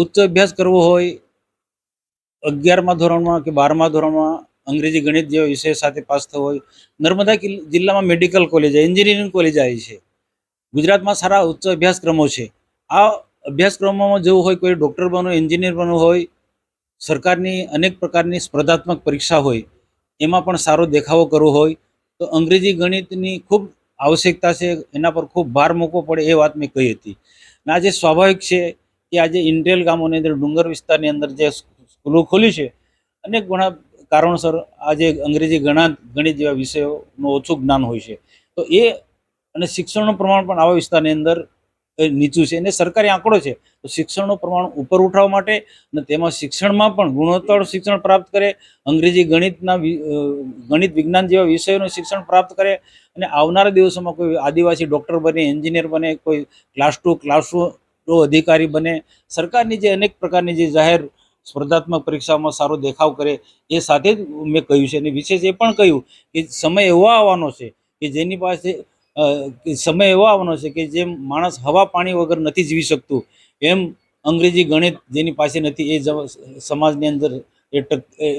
ઉચ્ચ અભ્યાસ કરવો હોય 11મા ધોરણમાં કે 12મા ધોરણમાં અંગ્રેજી ગણિત જેવા વિષય સાથે પાસ થવો હોય, નર્મદા જિલ્લામાં મેડિકલ કોલેજ, એન્જિનિયરિંગ કોલેજ આવી છે. ગુજરાતમાં સારા ઉચ્ચ અભ્યાસક્રમો છે. આ અભ્યાસક્રમોમાં જવું હોય, કોઈ ડૉક્ટર બનવું, એન્જિનિયર બનવું હોય, સરકારની અનેક પ્રકારની સ્પર્ધાત્મક પરીક્ષા હોય, એમાં પણ સારો દેખાવો કરવો હોય તો અંગ્રેજી ગણિતની ખૂબ આવશ્યકતા છે. એના પર ખૂબ ભાર મૂકવો પડે એ વાત મેં કહી હતી. અને આજે સ્વાભાવિક છે કે આજે ઇન્ટેલ ગામોની અંદર, ડુંગર વિસ્તારની અંદર જે સ્કૂલો ખોલી છે, અનેક ઘણા કારણોસર આજે અંગ્રેજી ગણિત જેવા વિષયોનું ઓછું જ્ઞાન હોય છે. તો એ અને શિક્ષણનું પ્રમાણ પણ આવા વિસ્તારની અંદર નીચું છે. અને સરકારી આંકડો છે તો શિક્ષણનું પ્રમાણ ઉપર ઉઠાવવા માટે અને તેમાં શિક્ષણમાં પણ ગુણોત્તર શિક્ષણ પ્રાપ્ત કરે, અંગ્રેજી ગણિત વિજ્ઞાન જેવા વિષયોનું શિક્ષણ પ્રાપ્ત કરે અને આવનારા દિવસોમાં કોઈ આદિવાસી ડૉક્ટર બને, એન્જિનિયર બને, કોઈ ક્લાસ 2 ક્લાસ 2 અધિકારી બને, સરકારની જે અનેક પ્રકારની જે જાહેર સ્પર્ધાત્મક પરીક્ષામાં સારો દેખાવ કરે, એ સાથે જ મેં કહ્યું છે. અને વિશેષ એ પણ કહ્યું કે સમય એવો આવવાનો છે કે જેની પાસે સમય એવો આવવાનો છે કે જેમ માણસ હવા પાણી વગર નથી જીવી શકતું, એમ અંગ્રેજી ગણિત જેની પાસે નથી એ સમાજની અંદર એ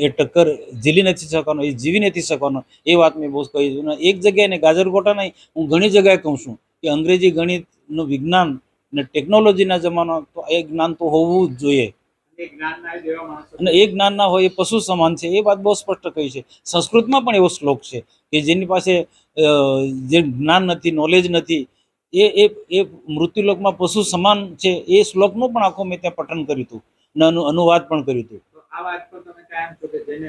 ટક્કર ઝીલી નથી શકવાનો, એ જીવી નથી શકવાનો. એ વાત મેં બહુ કહી છે. એક જગ્યાએ ને ગાજરગોટા નહીં, હું ઘણી જગ્યાએ કહું છું કે અંગ્રેજી ગણિતનું વિજ્ઞાન અને ટેકનોલોજીના જમાનો તો એ જ્ઞાન તો હોવું જ જોઈએ. અને એ જ્ઞાન ના હોય એ પશુ સમાન છે, એ વાત બહુ સ્પષ્ટ કહી છે. સંસ્કૃતમાં પણ એવો શ્લોક છે કે જેની પાસે જે જ્ઞાન નથી, નોલેજ નથી, એ એ એ મૃત્યુલોકમાં પશુ સમાન છે. એ શ્લોકનું પણ આખું મેં ત્યાં પઠન કર્યું હતું અને અનુવાદ પણ કર્યું હતું.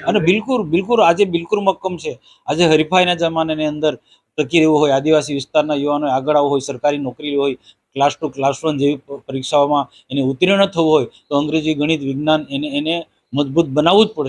અને બિલકુલ બિલકુલ આજે બિલકુલ મક્કમ છે. આજે હરીફાઈના જમાનાની અંદર ટકી રહેવું હોય, આદિવાસી વિસ્તારના યુવાનો આગળ આવવું હોય, સરકારી નોકરી હોય, ક્લાસ 2 ક્લાસ 1 જેવી પરીક્ષાઓમાં એને ઉત્તીર્ણ થવું હોય તો અંગ્રેજી ગણિત વિજ્ઞાન એને મજબૂત બનાવવું જ પડશે.